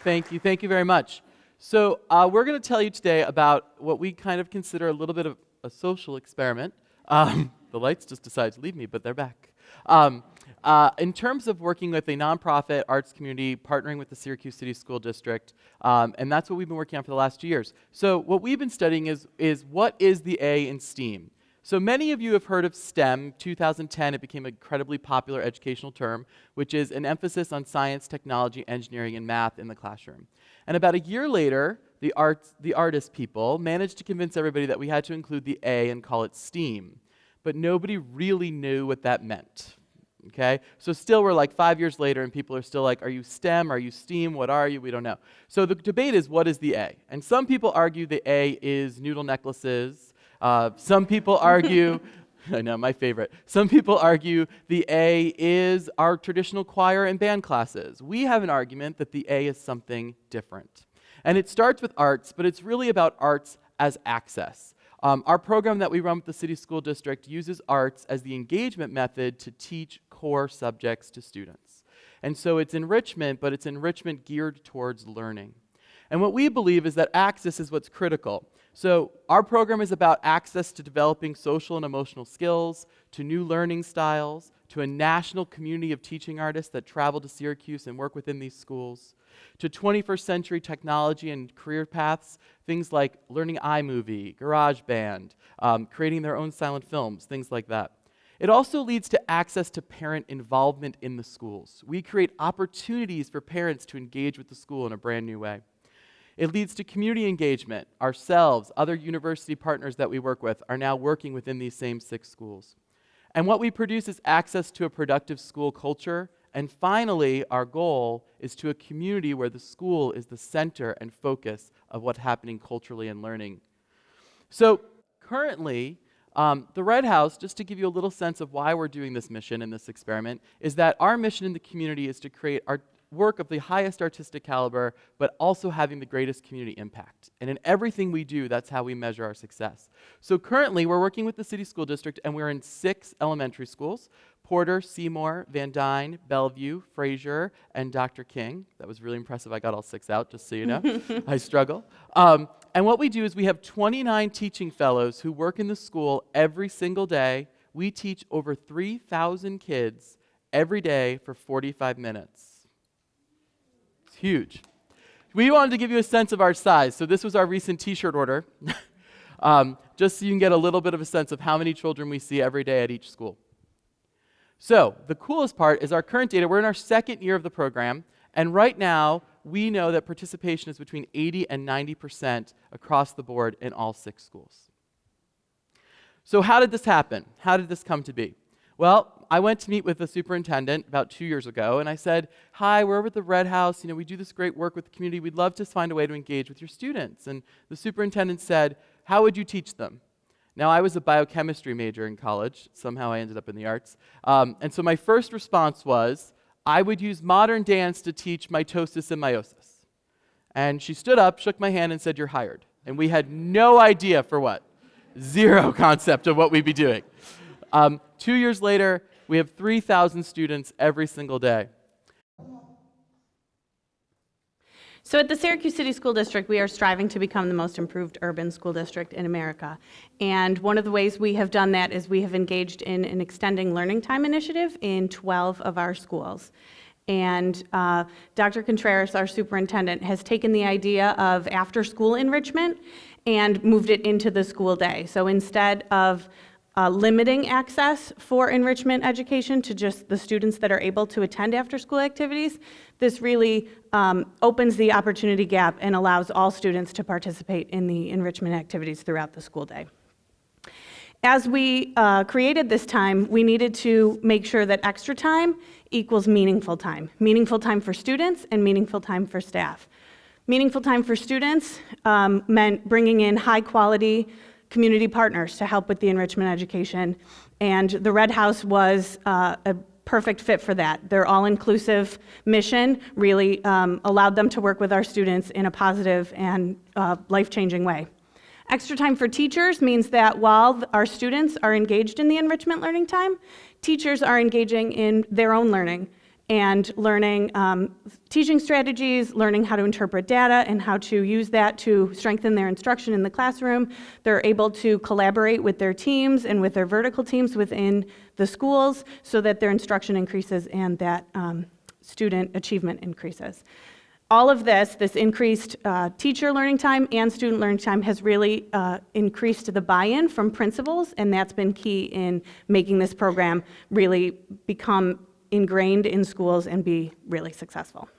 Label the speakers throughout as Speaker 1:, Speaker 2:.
Speaker 1: Thank you very much. So we're going to tell you today about what we kind of consider a little bit of a social experiment. The lights just decided to leave me, but they're back. In terms of working with a nonprofit arts community, partnering with the Syracuse City School District, and that's what we've been working on for the last 2 years. So what we've been studying is what is the A in STEAM? So many of you have heard of STEM. 2010, it became an incredibly popular educational term, which is an emphasis on science, technology, engineering, and math in the classroom. And about a year later, the artist people managed to convince everybody that we had to include the A and call it STEAM. But nobody really knew what that meant. Okay? So still we're like 5 years later and people are still like, are you STEM? Are you STEAM? What are you? We don't know. So the debate is, what is the A? And some people argue the A is noodle necklaces. Some people argue, I know, my favorite. Some people argue the A is our traditional choir and band classes. We have an argument that the A is something different. And it starts with arts, but it's really about arts as access. Our program that we run with the City School District uses arts as the engagement method to teach core subjects to students. And so it's enrichment, but it's enrichment geared towards learning. And what we believe is that access is what's critical. So our program is about access to developing social and emotional skills, to new learning styles, to a national community of teaching artists that travel to Syracuse and work within these schools, to 21st century technology and career paths, things like learning iMovie, GarageBand, creating their own silent films, things like that. It also leads to access to parent involvement in the schools. We create opportunities for parents to engage with the school in a brand new way. It leads to community engagement. Ourselves, other university partners that we work with are now working within these same 6 schools. And what we produce is access to a productive school culture. And finally, our goal is to a community where the school is the center and focus of what's happening culturally and learning. So currently, the Redhouse, just to give you a little sense of why we're doing this mission and this experiment, is that our mission in the community is to create our work of the highest artistic caliber, but also having the greatest community impact. And in everything we do, that's how we measure our success. So currently, we're working with the City School District, and we're in 6 elementary schools: Porter, Seymour, Van Dyne, Bellevue, Fraser, and Dr. King. That was really impressive. I got all 6 out, just so you know. I struggle. And what we do is we have 29 teaching fellows who work in the school every single day. We teach over 3,000 kids every day for 45 minutes. Huge. We wanted to give you a sense of our size. So this was our recent t-shirt order, just so you can get a little bit of a sense of how many children we see every day at each school. So the coolest part is our current data. We're in our 2nd year of the program, and right now we know that participation is between 80 and 90% across the board in all 6 schools. So how did this happen? How did this come to be? Well, I went to meet with the superintendent about 2 years ago, and I said, hi, we're over at the Redhouse. We do this great work with the community. We'd love to find a way to engage with your students. And the superintendent said, how would you teach them? Now, I was a biochemistry major in college. Somehow I ended up in the arts. And so my first response was, I would use modern dance to teach mitosis and meiosis. And she stood up, shook my hand, and said, you're hired. And we had no idea for what. Zero concept of what we'd be doing. 2 years later, we have 3,000 students every single day.
Speaker 2: So at the Syracuse City School District, we are striving to become the most improved urban school district in America. And one of the ways we have done that is we have engaged in an extending learning time initiative in 12 of our schools. And Dr. Contreras, our superintendent, has taken the idea of after-school enrichment and moved it into the school day. So instead of limiting access for enrichment education to just the students that are able to attend after-school activities, this really opens the opportunity gap and allows all students to participate in the enrichment activities throughout the school day. As we created this time, we needed to make sure that extra time equals meaningful time for students and meaningful time for staff. Meaningful time for students meant bringing in high-quality community partners to help with the enrichment education, and the Redhouse was a perfect fit for that. Their all-inclusive mission really allowed them to work with our students in a positive and life-changing way. Extra time for teachers means that while our students are engaged in the enrichment learning time, teachers are engaging in their own learning and learning teaching strategies, learning how to interpret data and how to use that to strengthen their instruction in the classroom. They're able to collaborate with their teams and with their vertical teams within the schools so that their instruction increases and that student achievement increases. All of this increased teacher learning time and student learning time has really increased the buy-in from principals, and that's been key in making this program really become ingrained in schools and be really successful.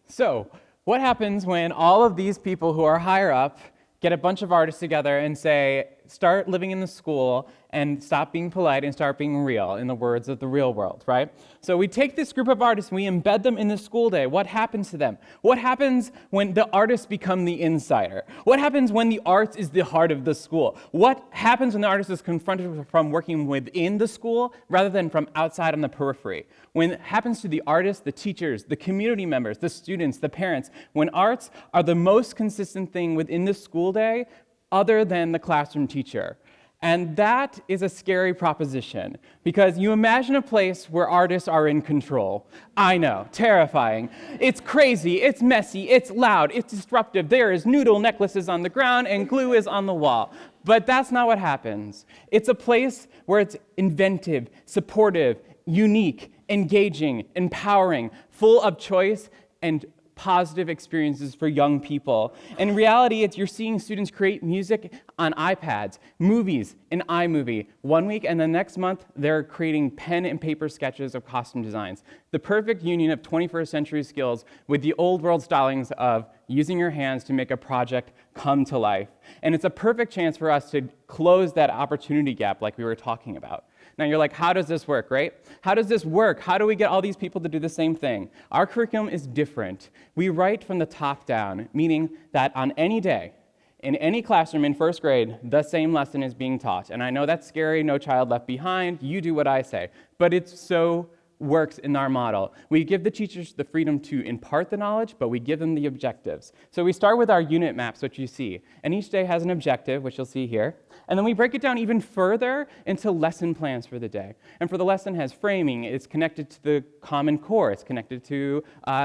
Speaker 3: So, what happens when all of these people who are higher up get a bunch of artists together and say, start living in the school and stop being polite and start being real, in the words of the real world, right? So we take this group of artists and we embed them in the school day. What happens to them? What happens when the artists become the insider? What happens when the arts is the heart of the school? What happens when the artist is confronted from working within the school rather than from outside on the periphery? When it happens to the artists, the teachers, the community members, the students, the parents, when arts are the most consistent thing within the school day other than the classroom teacher. And that is a scary proposition, because you imagine a place where artists are in control. I know, terrifying. It's crazy, it's messy, it's loud, it's disruptive. There is noodle necklaces on the ground and glue is on the wall. But that's not what happens. It's a place where it's inventive, supportive, unique, engaging, empowering, full of choice and positive experiences for young people. In reality, you're seeing students create music on iPads, movies in iMovie 1 week, and the next month they're creating pen and paper sketches of costume designs. The perfect union of 21st century skills with the old world stylings of using your hands to make a project come to life. And it's a perfect chance for us to close that opportunity gap like we were talking about. Now you're like, how does this work, right? How does this work? How do we get all these people to do the same thing? Our curriculum is different. We write from the top down, meaning that on any day, in any classroom in first grade, the same lesson is being taught. And I know that's scary, no child left behind, you do what I say. But it's so works in our model. We give the teachers the freedom to impart the knowledge, but we give them the objectives. So we start with our unit maps, which you see. And each day has an objective, which you'll see here. And then we break it down even further into lesson plans for the day. And for the lesson has framing, it's connected to the Common Core, it's connected to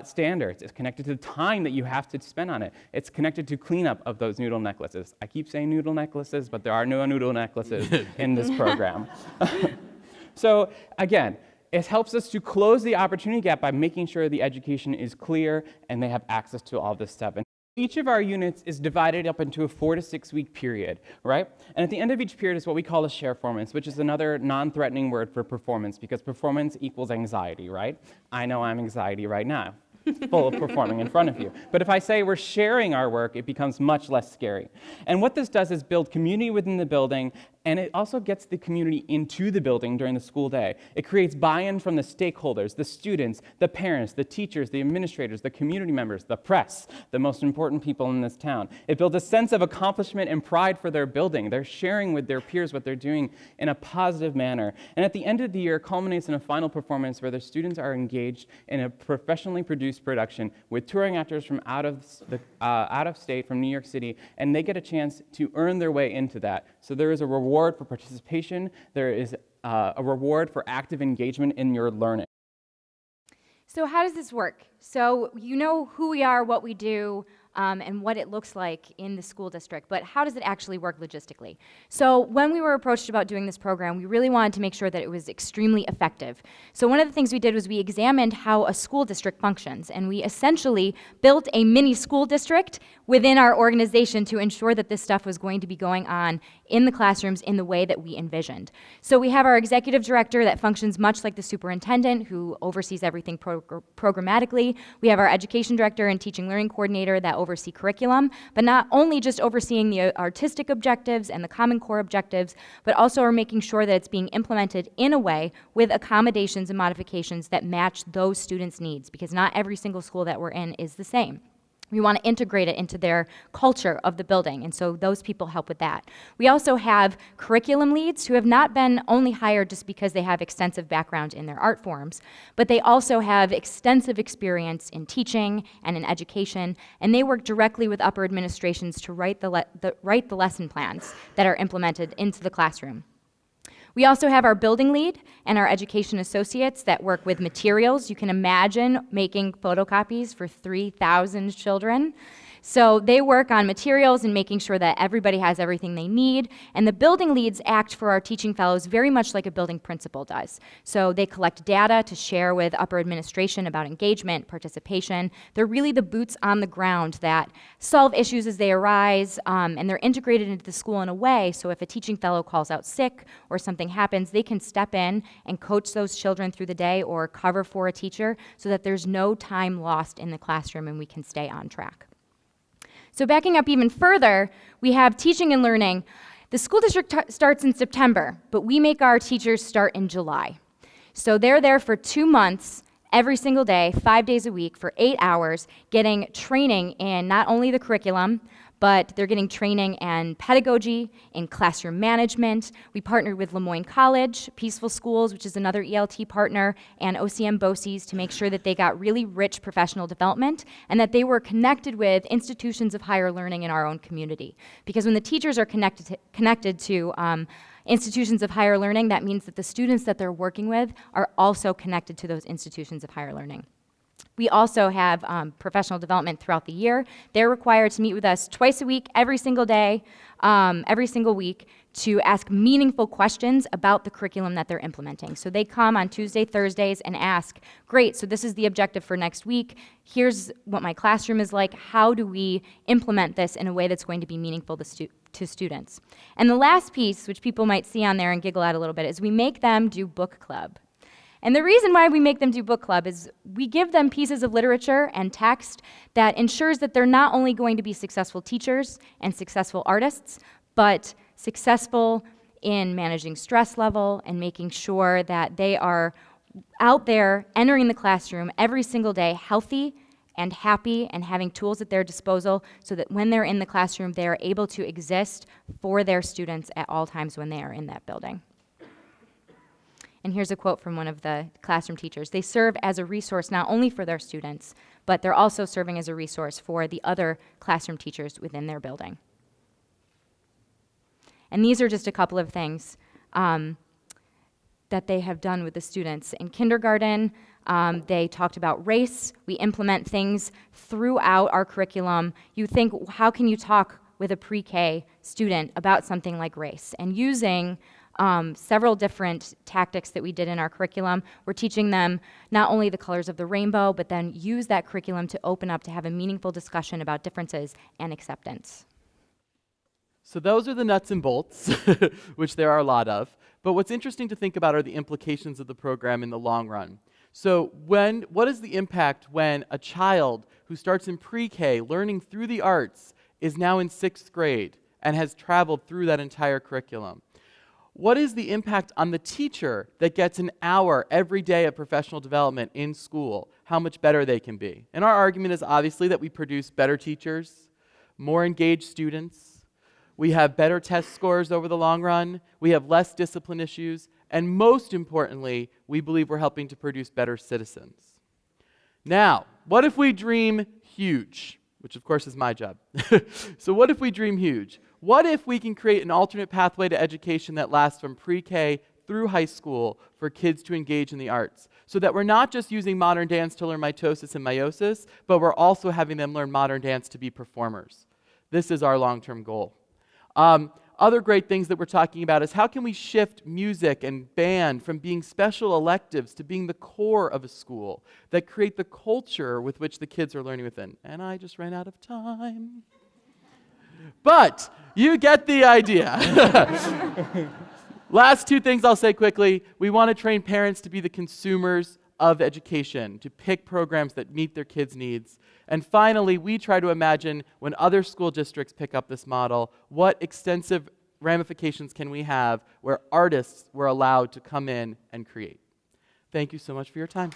Speaker 3: standards, it's connected to the time that you have to spend on it. It's connected to cleanup of those noodle necklaces. I keep saying noodle necklaces, but there are no noodle necklaces in this program. So again, it helps us to close the opportunity gap by making sure the education is clear and they have access to all this stuff. And each of our units is divided up into a 4 to 6 week period, right? And at the end of each period is what we call a shareformance, which is another non-threatening word for performance, because performance equals anxiety, right? I know I'm anxiety right now, full of performing in front of you. But if I say we're sharing our work, it becomes much less scary. And what this does is build community within the building, and it also gets the community into the building during the school day. It creates buy-in from the stakeholders, the students, the parents, the teachers, the administrators, the community members, the press, the most important people in this town. It builds a sense of accomplishment and pride for their building. They're sharing with their peers what they're doing in a positive manner. And at the end of the year, culminates in a final performance where the students are engaged in a professionally produced production with touring actors from out of state, from New York City, and they get a chance to earn their way into that. So there is a reward for participation, there is a reward for active engagement in your learning.
Speaker 4: So how does this work? So you know who we are, what we do, and what it looks like in the school district, but how does it actually work logistically? So when we were approached about doing this program, we really wanted to make sure that it was extremely effective. So one of the things we did was we examined how a school district functions, and we essentially built a mini school district within our organization to ensure that this stuff was going to be going on in the classrooms in the way that we envisioned. So we have our executive director that functions much like the superintendent, who oversees everything programmatically. We have our education director and teaching learning coordinator that oversee curriculum, but not only just overseeing the artistic objectives and the Common Core objectives, but also are making sure that it's being implemented in a way with accommodations and modifications that match those students' needs, because not every single school that we're in is the same. We want to integrate it into their culture of the building, and so those people help with that. We also have curriculum leads who have not been only hired just because they have extensive background in their art forms, but they also have extensive experience in teaching and in education, and they work directly with upper administrations to write the lesson plans that are implemented into the classroom. We also have our building lead and our education associates that work with materials. You can imagine making photocopies for 3,000 children. So they work on materials and making sure that everybody has everything they need. And the building leads act for our teaching fellows very much like a building principal does. So they collect data to share with upper administration about engagement, participation. They're really the boots on the ground that solve issues as they arise, and they're integrated into the school in a way so if a teaching fellow calls out sick or something happens, they can step in and coach those children through the day or cover for a teacher so that there's no time lost in the classroom and we can stay on track. So backing up even further, we have teaching and learning. The school district starts in September, but we make our teachers start in July. So they're there for 2 months, every single day, 5 days a week, for 8 hours, getting training in not only the curriculum, but they're getting training in pedagogy, in classroom management. We partnered with Lemoyne College, Peaceful Schools, which is another ELT partner, and OCM BOCES to make sure that they got really rich professional development and that they were connected with institutions of higher learning in our own community. Because when the teachers are connected to institutions of higher learning, that means that the students that they're working with are also connected to those institutions of higher learning. We also have professional development throughout the year. They're required to meet with us twice a week, every single day, every single week, to ask meaningful questions about the curriculum that they're implementing. So they come on Tuesday, Thursdays, and ask, great, so this is the objective for next week. Here's what my classroom is like. How do we implement this in a way that's going to be meaningful to students? And the last piece, which people might see on there and giggle at a little bit, is we make them do book club. And the reason why we make them do book club is we give them pieces of literature and text that ensures that they're not only going to be successful teachers and successful artists, but successful in managing stress level and making sure that they are out there entering the classroom every single day healthy and happy and having tools at their disposal so that when they're in the classroom, they are able to exist for their students at all times when they are in that building. And here's a quote from one of the classroom teachers. They serve as a resource not only for their students, but they're also serving as a resource for the other classroom teachers within their building. And these are just a couple of things that they have done with the students. In kindergarten, they talked about race. We implement things throughout our curriculum. You think, how can you talk with a pre-K student about something like race? And using several different tactics that we did in our curriculum. We're teaching them not only the colors of the rainbow, but then use that curriculum to open up to have a meaningful discussion about differences and acceptance.
Speaker 1: So those are the nuts and bolts, which there are a lot of. But what's interesting to think about are the implications of the program in the long run. So what is the impact when a child who starts in pre-K learning through the arts is now in 6th grade and has traveled through that entire curriculum? What is the impact on the teacher that gets an hour every day of professional development in school? How much better they can be? And our argument is obviously that we produce better teachers, more engaged students, we have better test scores over the long run, we have less discipline issues, and most importantly, we believe we're helping to produce better citizens. Now, what if we dream huge? Which of course is my job. So what if we dream huge? What if we can create an alternate pathway to education that lasts from pre-K through high school for kids to engage in the arts? So that we're not just using modern dance to learn mitosis and meiosis, but we're also having them learn modern dance to be performers. This is our long-term goal. Other great things that we're talking about is how can we shift music and band from being special electives to being the core of a school that create the culture with which the kids are learning within. And I just ran out of time. But you get the idea. Last two things I'll say quickly. We want to train parents to be the consumers of education, to pick programs that meet their kids' needs. And finally, we try to imagine when other school districts pick up this model, what extensive ramifications can we have where artists were allowed to come in and create. Thank you so much for your time.